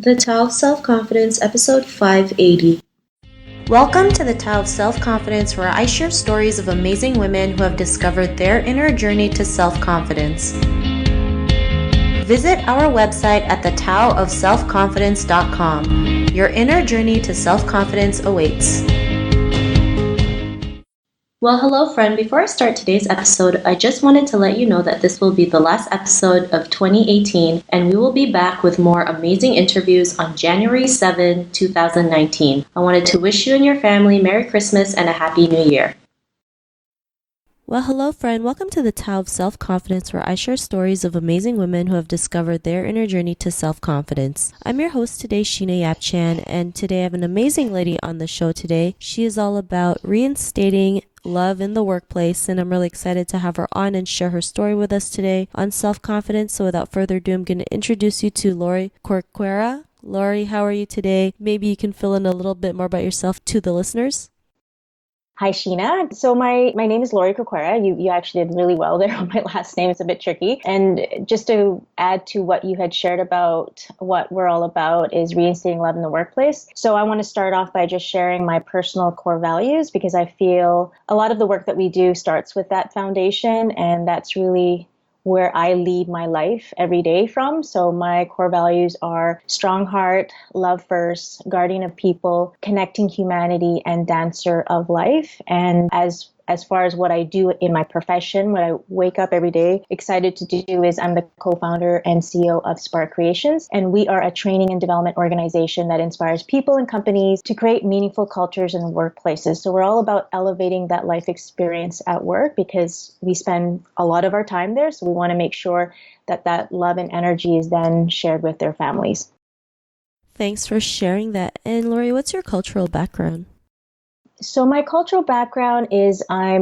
The Tao of Self-Confidence, episode 580. Welcome to the Tao of Self-Confidence, where I share stories of amazing women who have discovered their inner journey to self-confidence. Visit our website at thetaoofselfconfidence.com. Your inner journey to self-confidence awaits. Well, hello friend. Before I start today's episode, I just wanted to let you know that this will be the last episode of 2018, and we will be back with more amazing interviews on January 7, 2019. I wanted to wish you and your family Merry Christmas and a Happy New Year. Well, hello friend. Welcome to the Tao of Self-Confidence, where I share stories of amazing women who have discovered their inner journey to self-confidence. I'm your host today, Sheena Yap-Chan, and today I have an amazing lady on the show today. She is all about reinstating love in the workplace, and I'm really excited to have her on and share her story with us today on self-confidence. So without further ado, I'm going to introduce you to Lorie Corcuera. Lorie, how are you today? Maybe you can fill in a little bit more about yourself to the listeners. Hi, Sheena. So my name is Lorie Corcuera. You actually did really well there on my last name. It's a bit tricky. And just to add to what you had shared about what we're all about is reinstating love in the workplace. So I want to start off by just sharing my personal core values, because I feel a lot of the work that we do starts with that foundation, and that's really where I lead my life every day from. So my core values are strong heart, love first, guardian of people, connecting humanity, and dancer of life. And as far as what I do in my profession, what I wake up every day excited to do is I'm the co-founder and CEO of Spark Creations. And we are a training and development organization that inspires people and companies to create meaningful cultures in workplaces. So we're all about elevating that life experience at work, because we spend a lot of our time there. So we want to make sure that that love and energy is then shared with their families. Thanks for sharing that. And Lorie, what's your cultural background? So my cultural background is I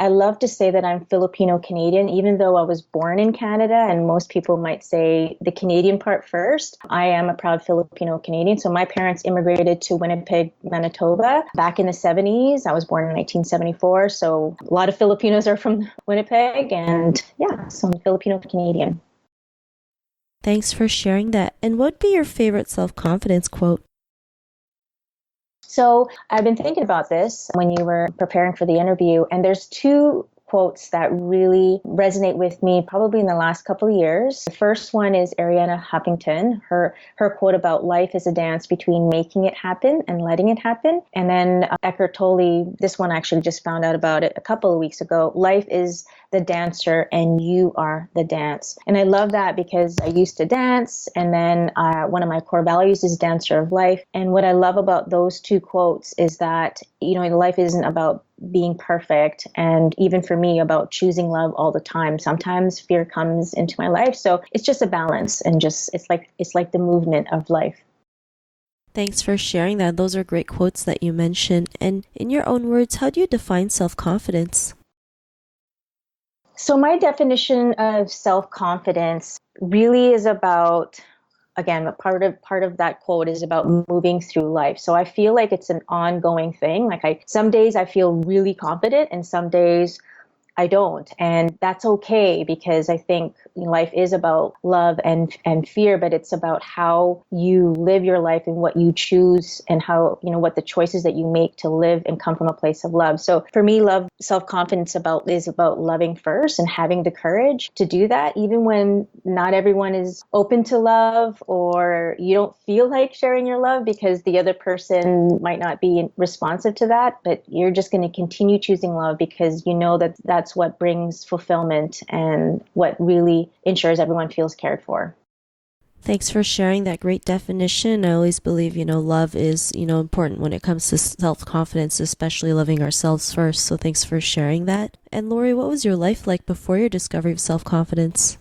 love to say that I'm Filipino Canadian, even though I was born in Canada, and most people might say the Canadian part first. I am a proud Filipino Canadian. So my parents immigrated to Winnipeg, Manitoba back in the 70s. I was born in 1974. So a lot of Filipinos are from Winnipeg, and yeah, so I'm Filipino Canadian. Thanks for sharing that. And what would be your favorite self-confidence quote? So I've been thinking about this when you were preparing for the interview, and there's two quotes that really resonate with me probably in the last couple of years. The first one is Arianna Huffington. Her quote about life is a dance between making it happen and letting it happen. And then Eckhart Tolle, this one I actually just found out about it a couple of weeks ago. Life is the dancer and you are the dance. And I love that because I used to dance, and then one of my core values is dancer of life. And what I love about those two quotes is that, life isn't about being perfect, and even for me about choosing love all the time. Sometimes fear comes into my life, so it's just a balance, and just it's like the movement of life. Thanks for sharing that. Those are great quotes that you mentioned. And in your own words, how do you define self-confidence? So my definition of self-confidence really is about, again, part of that quote is about moving through life. So I feel like it's an ongoing thing. Some days I feel really confident, and some days I don't. And that's okay, because I think life is about love and fear, but it's about how you live your life and what you choose, and how, what the choices that you make to live and come from a place of love. So for me, self-confidence is about loving first and having the courage to do that, even when not everyone is open to love, or you don't feel like sharing your love because the other person might not be responsive to that. But you're just going to continue choosing love, because you know that that's what brings fulfillment and what really ensures everyone feels cared for. Thanks for sharing that great definition. I always believe, love is, important when it comes to self-confidence, especially loving ourselves first. So thanks for sharing that. And Lorie, what was your life like before your discovery of self-confidence?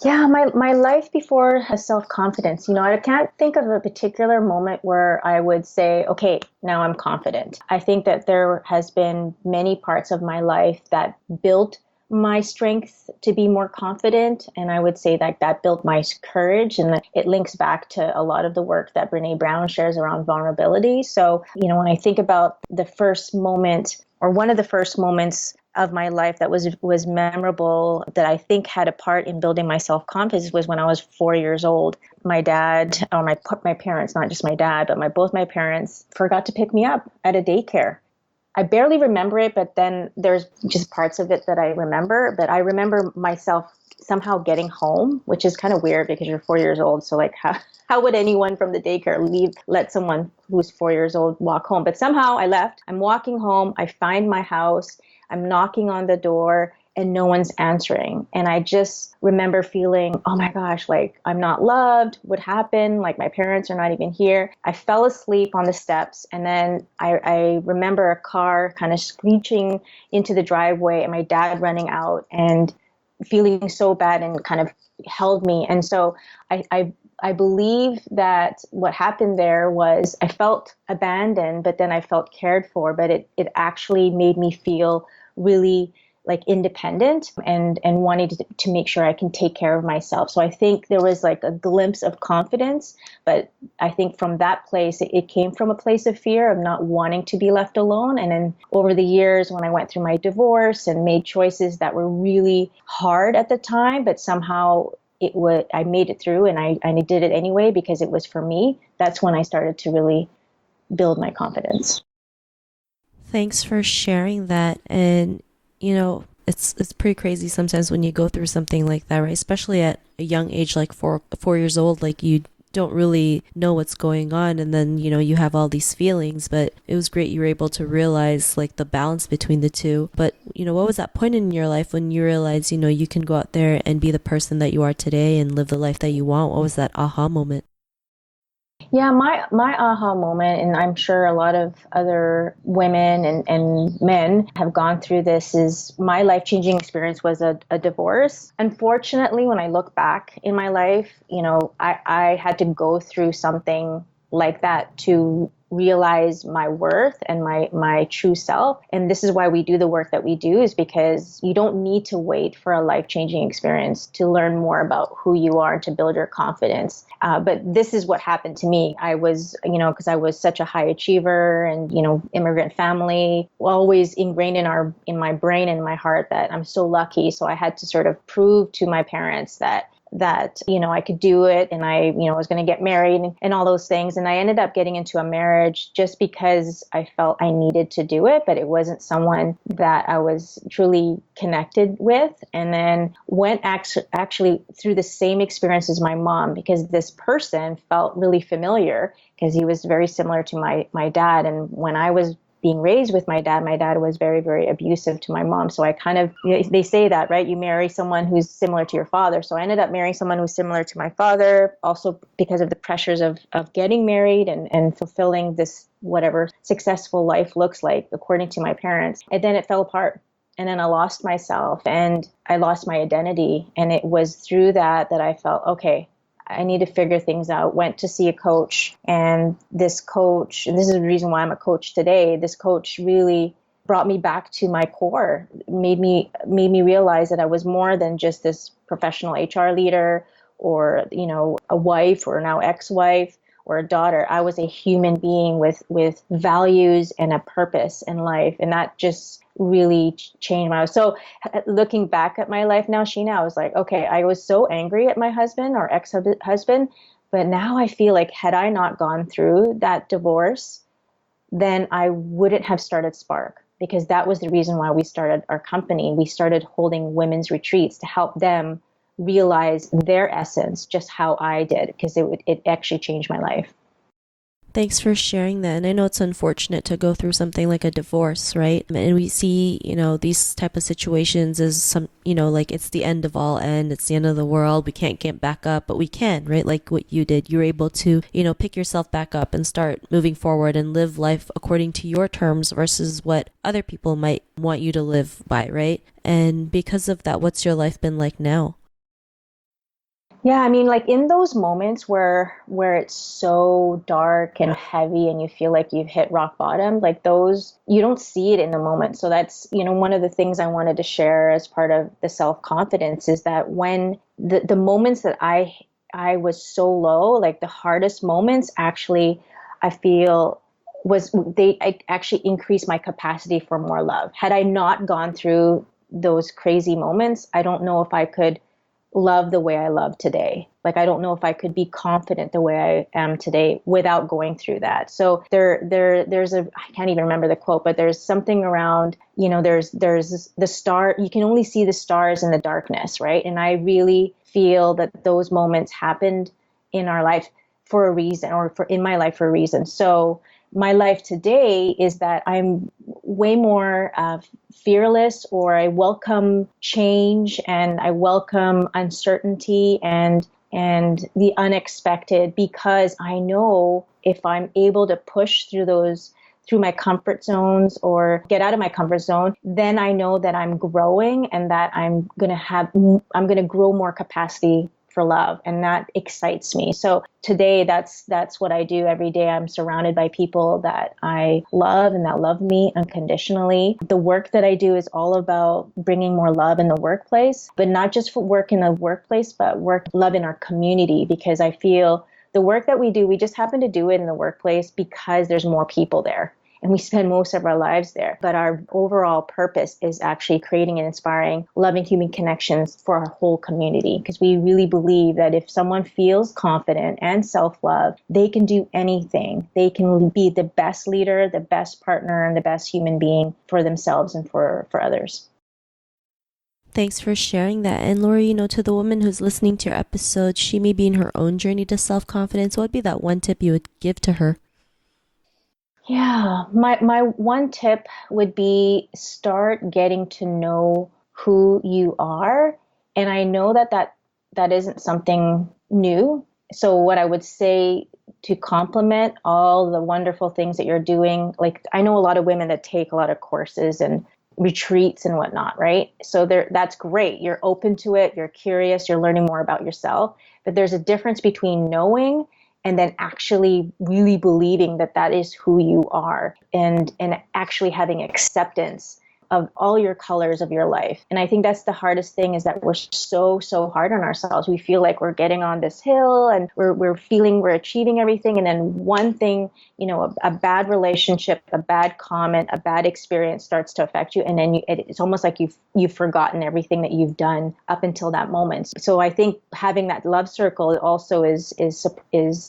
Yeah, my life before self-confidence, I can't think of a particular moment where I would say, okay, now I'm confident. I think that there has been many parts of my life that built my strength to be more confident. And I would say that built my courage, and it links back to a lot of the work that Brene Brown shares around vulnerability. So, when I think about the first moment, or one of the first moments of my life that was memorable, that I think had a part in building my self-confidence, was when I was 4 years old. My dad, or my parents, not just my dad, but both my parents forgot to pick me up at a daycare. I barely remember it, but then there's just parts of it that I remember. But I remember myself somehow getting home, which is kind of weird because you're 4 years old. So like how would anyone from the daycare let someone who's 4 years old walk home? But somehow I left. I'm walking home. I find my house. I'm knocking on the door and no one's answering. And I just remember feeling, oh my gosh, like I'm not loved. What happened? Like my parents are not even here. I fell asleep on the steps. And then I remember a car kind of screeching into the driveway and my dad running out and feeling so bad, and kind of held me. And so I believe that what happened there was I felt abandoned, but then I felt cared for. But it actually made me feel really like independent and wanting to make sure I can take care of myself. So I think there was like a glimpse of confidence, but I think from that place, it came from a place of fear of not wanting to be left alone. And then over the years, when I went through my divorce and made choices that were really hard at the time, but somehow I made it through, and I did it anyway because it was for me. That's when I started to really build my confidence. Thanks for sharing that. And it's pretty crazy sometimes when you go through something like that, right? Especially at a young age, like 4 years old, like you don't really know what's going on, and then you have all these feelings. But it was great you were able to realize like the balance between the two. But what was that point in your life when you realized you can go out there and be the person that you are today and live the life that you want? What was that aha moment? Yeah, my aha moment, and I'm sure a lot of other women and men have gone through this, is my life-changing experience was a divorce. Unfortunately, when I look back in my life, I had to go through something like that to realize my worth and my true self. And this is why we do the work that we do, is because you don't need to wait for a life-changing experience to learn more about who you are and to build your confidence. But this is what happened to me. I was, because I was such a high achiever and, immigrant family, always ingrained in my brain and my heart that I'm so lucky. So I had to sort of prove to my parents that I could do it, and I was going to get married and all those things. And I ended up getting into a marriage just because I felt I needed to do it, but it wasn't someone that I was truly connected with. And then went actually through the same experience as my mom, because this person felt really familiar because he was very similar to my dad. And when I was being raised with my dad was very, very abusive to my mom. So I kind of, they say that, right? You marry someone who's similar to your father. So I ended up marrying someone who's similar to my father, also because of the pressures of getting married and fulfilling this, whatever successful life looks like, according to my parents. And then it fell apart. And then I lost myself and I lost my identity. And it was through that I felt, okay, I need to figure things out. Went to see a coach, and this coach, and this is the reason why I'm a coach today, this coach really brought me back to my core, made me realize that I was more than just this professional HR leader or, a wife or now ex-wife or a daughter. I was a human being with values and a purpose in life. And that just really changed my life. So looking back at my life now, Sheena, I was like, okay, I was so angry at my husband or ex-husband, but now I feel like had I not gone through that divorce, then I wouldn't have started Spark, because that was the reason why we started our company. We started holding women's retreats to help them realize their essence, just how I did, because it actually changed my life. Thanks for sharing that. And I know it's unfortunate to go through something like a divorce, right? And we see, these type of situations as some, like it's the end of all end. It's the end of the world. We can't get back up, but we can, right? Like what you did. You're able to, pick yourself back up and start moving forward and live life according to your terms versus what other people might want you to live by, right? And because of that, what's your life been like now? Yeah, I mean, like in those moments where it's so dark and heavy and you feel like you've hit rock bottom, like those, you don't see it in the moment. So that's, one of the things I wanted to share as part of the self-confidence is that when the moments that I was so low, like the hardest moments, actually, I feel they actually increased my capacity for more love. Had I not gone through those crazy moments, I don't know if I could love the way I love today. Like, I don't know if I could be confident the way I am today without going through that. So there's I can't even remember the quote, but there's something around, there's the star, you can only see the stars in the darkness, right? And I really feel that those moments happened in our life for a reason, or in my life for a reason. So my life today is that I'm way more fearless, or I welcome change, and I welcome uncertainty and the unexpected, because I know if I'm able to push through my comfort zones or get out of my comfort zone, then I know that I'm growing, and that I'm going to grow more capacity for love, and that excites me. So today, that's what I do every day. I'm surrounded by people that I love and that love me unconditionally. The work that I do is all about bringing more love in the workplace, but not just for work in the workplace, but love in our community, because I feel the work that we do, we just happen to do it in the workplace because there's more people there. And we spend most of our lives there. But our overall purpose is actually creating and inspiring loving human connections for our whole community. Because we really believe that if someone feels confident and self-love, they can do anything. They can be the best leader, the best partner, and the best human being for themselves and for others. Thanks for sharing that. And Lorie, to the woman who's listening to your episode, she may be in her own journey to self-confidence. What would be that one tip you would give to her? Yeah, my one tip would be start getting to know who you are. And I know that isn't something new. So what I would say to complement all the wonderful things that you're doing, like I know a lot of women that take a lot of courses and retreats and whatnot, right? So that's great. You're open to it. You're curious. You're learning more about yourself. But there's a difference between knowing and then actually really believing that is who you are, and actually having acceptance of all your colors of your life. And I think that's the hardest thing, is that we're so hard on ourselves. We feel like we're getting on this hill and we're feeling we're achieving everything. And then one thing, a bad relationship, a bad comment, a bad experience starts to affect you. And then it's almost like you've forgotten everything that you've done up until that moment. So I think having that love circle also is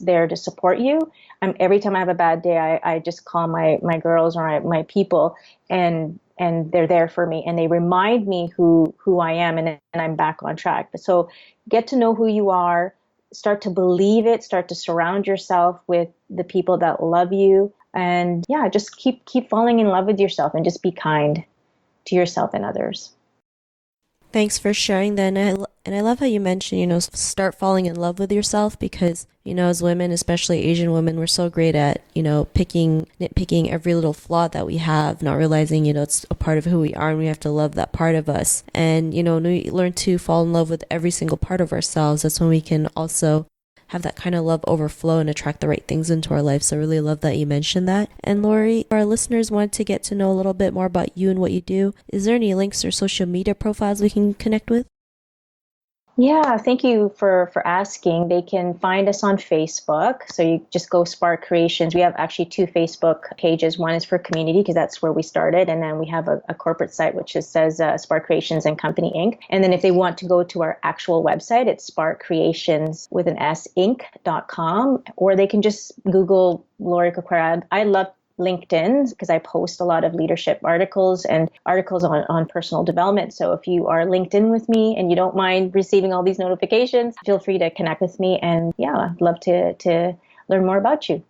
there to support you. Every time I have a bad day, I just call my girls or my people, and they're there for me, and they remind me who I am, and I'm back on track. So get to know who you are, start to believe it, start to surround yourself with the people that love you, and just keep falling in love with yourself, and just be kind to yourself and others. Thanks for sharing that. And I love how you mentioned, start falling in love with yourself, because, as women, especially Asian women, we're so great at, nitpicking every little flaw that we have, not realizing, it's a part of who we are, and we have to love that part of us. And, we learn to fall in love with every single part of ourselves. That's when we can also have that kind of love overflow and attract the right things into our life. So I really love that you mentioned that. And Lorie, our listeners want to get to know a little bit more about you and what you do. Is there any links or social media profiles we can connect with? Yeah, thank you for asking. They can find us on Facebook. So you just go Spark Creations. We have actually 2 Facebook pages. One is for community, because that's where we started. And then we have a corporate site, which just says Spark Creations and Company Inc. And then if they want to go to our actual website, it's sparkcreations with an S Inc.com, or they can just Google Lorie Corcuera. I love LinkedIn, because I post a lot of leadership articles and articles on personal development. So if you are LinkedIn with me and you don't mind receiving all these notifications, feel free to connect with me. And I'd love to learn more about you.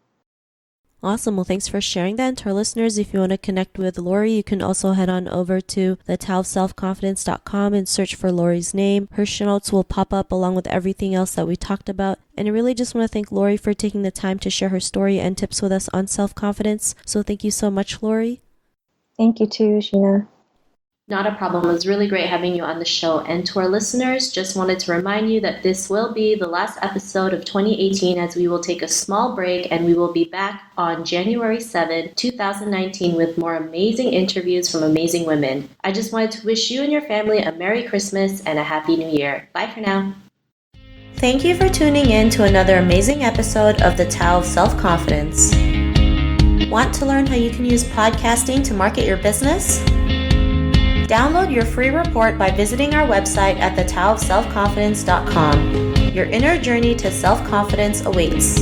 Awesome. Well, thanks for sharing that. And to our listeners, if you want to connect with Lorie, you can also head on over to thetaoofselfconfidence.com and search for Lorie's name. Her show notes will pop up along with everything else that we talked about. And I really just want to thank Lorie for taking the time to share her story and tips with us on self-confidence. So thank you so much, Lorie. Thank you too, Sheena. Not a problem. It was really great having you on the show. And to our listeners, just wanted to remind you that this will be the last episode of 2018, as we will take a small break, and we will be back on January 7, 2019 with more amazing interviews from amazing women. I just wanted to wish you and your family a Merry Christmas and a Happy New Year. Bye for now. Thank you for tuning in to another amazing episode of The Tao of Self-Confidence. Want to learn how you can use podcasting to market your business? Download your free report by visiting our website at thetaoofselfconfidence.com. Your inner journey to self-confidence awaits.